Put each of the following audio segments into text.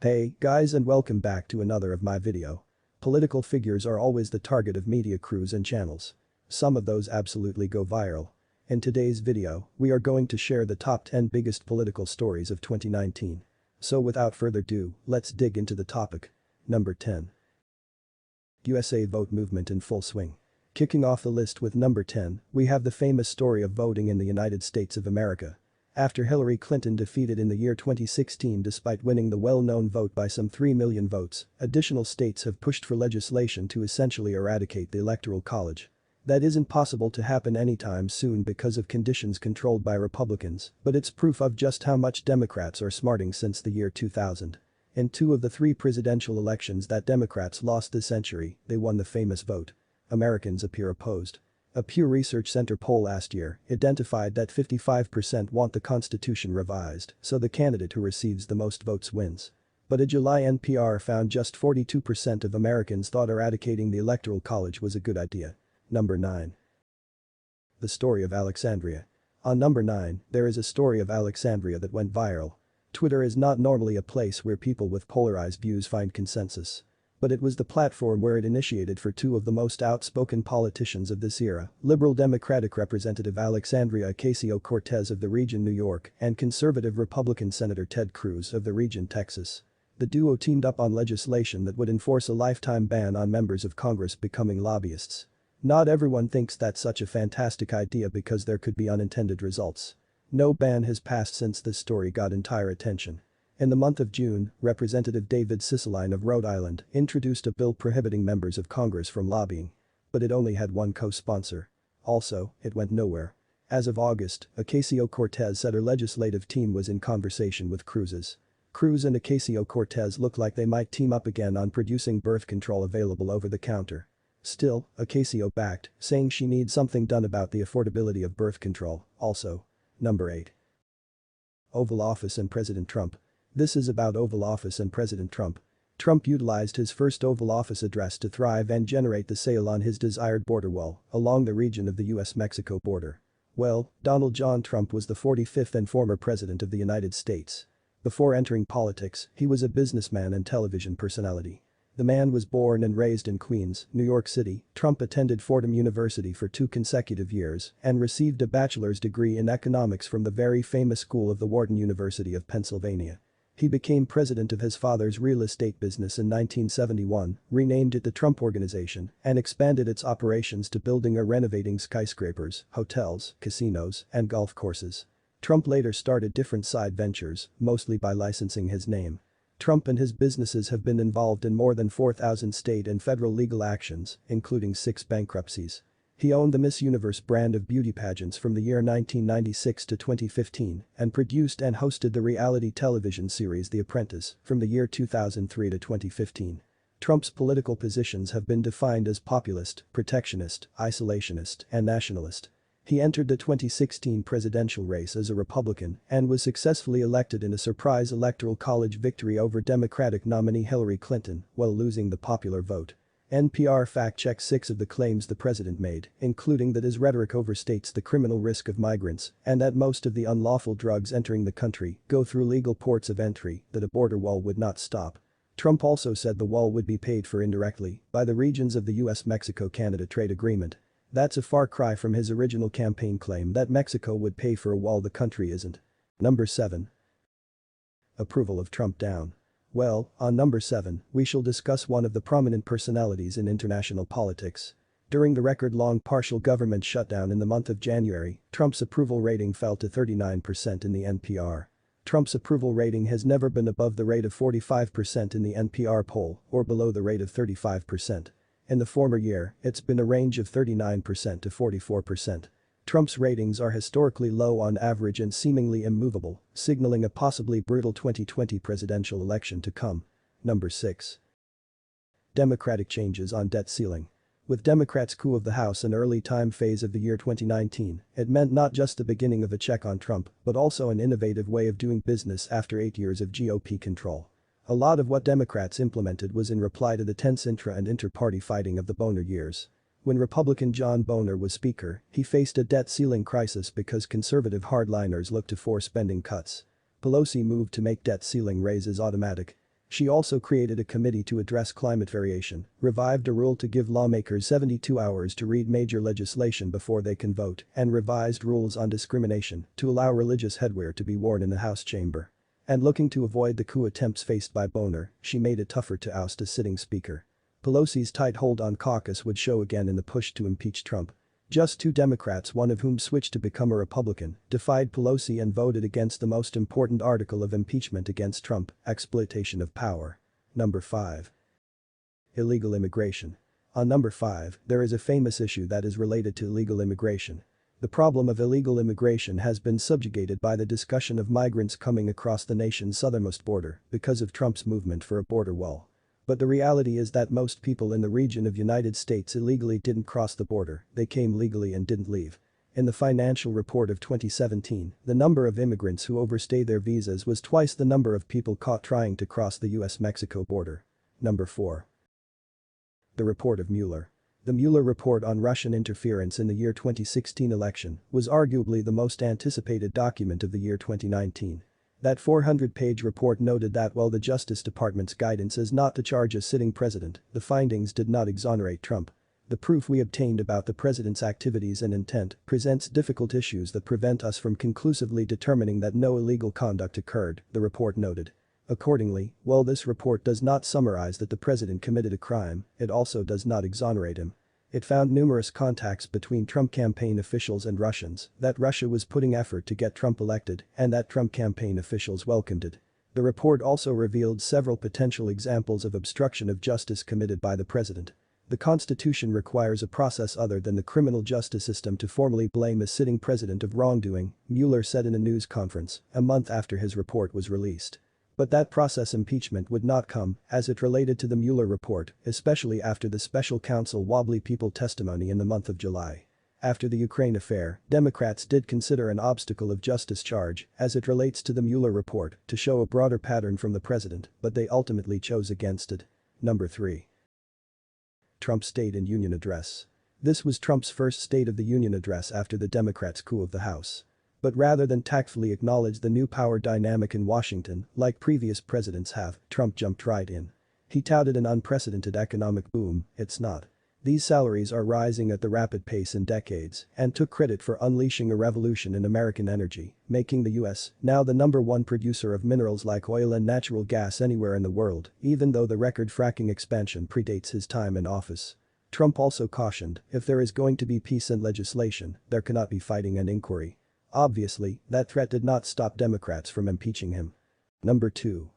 Hey guys, and welcome back to another of my video. Political figures are always the target of media crews and channels. Some of those absolutely go viral. In today's video, we are going to share the top 10 biggest political stories of 2019. So without further ado, let's dig into the topic. Number 10. USA vote movement in full swing. Kicking off the list with number 10, we have the famous story of voting in the United States of America. After Hillary Clinton defeated in the year 2016 despite winning the well-known vote by some 3 million votes, additional states have pushed for legislation to essentially eradicate the Electoral College. That isn't possible to happen anytime soon because of conditions controlled by Republicans, but it's proof of just how much Democrats are smarting since the year 2000. In 2 of the 3 presidential elections that Democrats lost this century, they won the famous vote. Americans appear opposed. A Pew Research Center poll last year identified that 55% want the Constitution revised, so the candidate who receives the most votes wins. But a July NPR found just 42% of Americans thought eradicating the Electoral College was a good idea. Number 9. The Story of Alexandria. On number 9, there is a story of Alexandria that went viral. Twitter is not normally a place where people with polarized views find consensus. But it was the platform where it initiated for 2 of the most outspoken politicians of this era, liberal Democratic Representative Alexandria Ocasio-Cortez of the region New York and conservative Republican Senator Ted Cruz of the region Texas. The duo teamed up on legislation that would enforce a lifetime ban on members of Congress becoming lobbyists. Not everyone thinks that's such a fantastic idea because there could be unintended results. No ban has passed since this story got entire attention. In the month of June, Representative David Cicilline of Rhode Island introduced a bill prohibiting members of Congress from lobbying. But it only had one co-sponsor. Also, it went nowhere. As of August, Ocasio-Cortez said her legislative team was in conversation with Cruz's. Cruz and Ocasio-Cortez look like they might team up again on producing birth control available over the counter. Still, Ocasio backed, saying she needs something done about the affordability of birth control. Also. Number 8. Oval Office and President Trump. This is about Oval Office and President Trump. Trump utilized his first Oval Office address to thrive and generate the sale on his desired border wall along the region of the U.S.-Mexico border. Well, Donald John Trump was the 45th and former president of the United States. Before entering politics, he was a businessman and television personality. The man was born and raised in Queens, New York City. Trump attended Fordham University for 2 consecutive years and received a bachelor's degree in economics from the very famous school of the Wharton University of Pennsylvania. He became president of his father's real estate business in 1971, renamed it the Trump Organization, and expanded its operations to building or renovating skyscrapers, hotels, casinos, and golf courses. Trump later started different side ventures, mostly by licensing his name. Trump and his businesses have been involved in more than 4,000 state and federal legal actions, including 6 bankruptcies. He owned the Miss Universe brand of beauty pageants from the year 1996 to 2015 and produced and hosted the reality television series The Apprentice from the year 2003 to 2015. Trump's political positions have been defined as populist, protectionist, isolationist, and nationalist. He entered the 2016 presidential race as a Republican and was successfully elected in a surprise electoral college victory over Democratic nominee Hillary Clinton while losing the popular vote. NPR fact-checked 6 of the claims the president made, including that his rhetoric overstates the criminal risk of migrants and that most of the unlawful drugs entering the country go through legal ports of entry that a border wall would not stop. Trump also said the wall would be paid for indirectly by the regions of the U.S.-Mexico-Canada trade agreement. That's a far cry from his original campaign claim that Mexico would pay for a wall the country isn't. Number 7. Approval of Trump down. Well, on number 7, we shall discuss one of the prominent personalities in international politics. During the record-long partial government shutdown in the month of January, Trump's approval rating fell to 39% in the NPR. Trump's approval rating has never been above the rate of 45% in the NPR poll or below the rate of 35%. In the former year, it's been a range of 39% to 44%. Trump's ratings are historically low on average and seemingly immovable, signaling a possibly brutal 2020 presidential election to come. Number 6. Democratic changes on debt ceiling. With Democrats' coup of the House an early time phase of the year 2019, it meant not just the beginning of a check on Trump, but also an innovative way of doing business after 8 years of GOP control. A lot of what Democrats implemented was in reply to the tense intra- and inter-party fighting of the Boehner years. When Republican John Boehner was Speaker, he faced a debt ceiling crisis because conservative hardliners looked to force spending cuts. Pelosi moved to make debt ceiling raises automatic. She also created a committee to address climate variation, revived a rule to give lawmakers 72 hours to read major legislation before they can vote, and revised rules on discrimination to allow religious headwear to be worn in the House chamber. And looking to avoid the coup attempts faced by Boehner, she made it tougher to oust a sitting speaker. Pelosi's tight hold on caucus would show again in the push to impeach Trump. Just two Democrats, one of whom switched to become a Republican, defied Pelosi and voted against the most important article of impeachment against Trump, exploitation of power. Number 5. Illegal immigration. On number 5, there is a famous issue that is related to illegal immigration. The problem of illegal immigration has been subjugated by the discussion of migrants coming across the nation's southernmost border because of Trump's movement for a border wall. But the reality is that most people in the region of United States illegally didn't cross the border, they came legally and didn't leave. In the financial report of 2017, the number of immigrants who overstayed their visas was twice the number of people caught trying to cross the US-Mexico border. Number 4. The Report of Mueller. The Mueller report on Russian interference in the year 2016 election was arguably the most anticipated document of the year 2019. That 400-page report noted that while the Justice Department's guidance is not to charge a sitting president, the findings did not exonerate Trump. The proof we obtained about the president's activities and intent presents difficult issues that prevent us from conclusively determining that no illegal conduct occurred, the report noted. Accordingly, while this report does not summarize that the president committed a crime, it also does not exonerate him. It found numerous contacts between Trump campaign officials and Russians, that Russia was putting effort to get Trump elected, and that Trump campaign officials welcomed it. The report also revealed several potential examples of obstruction of justice committed by the president. The Constitution requires a process other than the criminal justice system to formally blame a sitting president of wrongdoing, Mueller said in a news conference, a month after his report was released. But that process impeachment would not come, as it related to the Mueller report, especially after the special counsel Wobbly People testimony in the month of July. After the Ukraine affair, Democrats did consider an obstacle of justice charge, as it relates to the Mueller report, to show a broader pattern from the president, but they ultimately chose against it. Number 3. Trump's State and Union Address. This was Trump's first State of the Union address after the Democrats' coup of the House. But rather than tactfully acknowledge the new power dynamic in Washington, like previous presidents have, Trump jumped right in. He touted an unprecedented economic boom, it's not. These salaries are rising at the rapid pace in decades, and took credit for unleashing a revolution in American energy, making the U.S. now the #1 producer of minerals like oil and natural gas anywhere in the world, even though the record fracking expansion predates his time in office. Trump also cautioned, if there is going to be peace and legislation, there cannot be fighting and inquiry. Obviously, that threat did not stop Democrats from impeaching him. Number 2.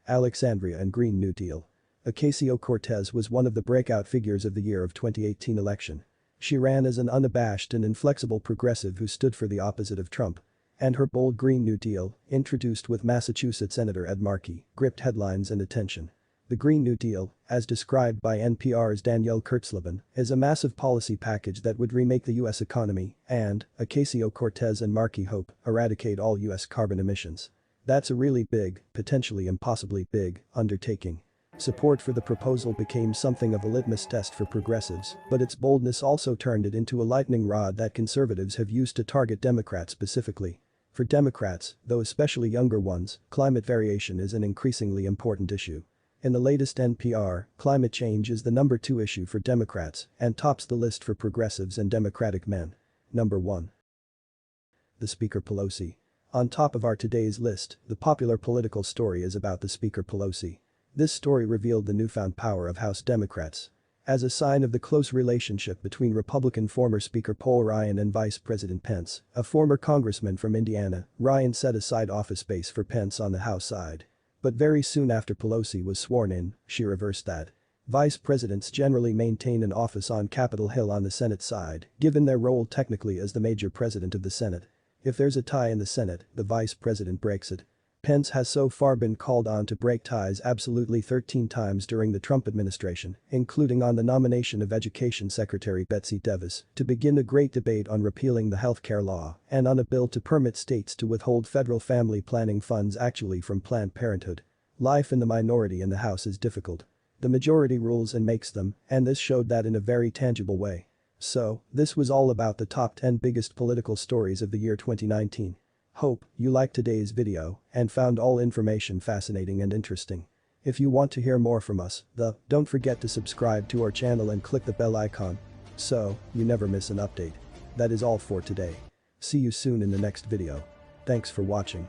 Alexandria and Green New Deal. Ocasio-Cortez was one of the breakout figures of the year of 2018 election. She ran as an unabashed and inflexible progressive who stood for the opposite of Trump. And her bold Green New Deal, introduced with Massachusetts Senator Ed Markey, gripped headlines and attention. The Green New Deal, as described by NPR's Danielle Kurtzleben, is a massive policy package that would remake the U.S. economy and, Ocasio-Cortez and Markey hope, eradicate all U.S. carbon emissions. That's a really big, potentially impossibly big, undertaking. Support for the proposal became something of a litmus test for progressives, but its boldness also turned it into a lightning rod that conservatives have used to target Democrats specifically. For Democrats, though especially younger ones, climate variation is an increasingly important issue. In the latest NPR, climate change is the number 2 issue for Democrats and tops the list for progressives and Democratic men. Number 1. The Speaker Pelosi. On top of our today's list, the popular political story is about the Speaker Pelosi. This story revealed the newfound power of House Democrats. As a sign of the close relationship between Republican former Speaker Paul Ryan and Vice President Pence, a former congressman from Indiana, Ryan set aside office space for Pence on the House side. But very soon after Pelosi was sworn in, she reversed that. Vice presidents generally maintain an office on Capitol Hill on the Senate side, given their role technically as the major president of the Senate. If there's a tie in the Senate, the vice president breaks it. Pence has so far been called on to break ties absolutely 13 times during the Trump administration, including on the nomination of Education Secretary Betsy DeVos to begin a great debate on repealing the health care law and on a bill to permit states to withhold federal family planning funds actually from Planned Parenthood. Life in the minority in the House is difficult. The majority rules and makes them, and this showed that in a very tangible way. So, this was all about the top 10 biggest political stories of the year 2019. Hope you liked today's video and found all information fascinating and interesting. If you want to hear more from us, don't forget to subscribe to our channel and click the bell icon so you never miss an update. That is all for today. See you soon in the next video. Thanks for watching.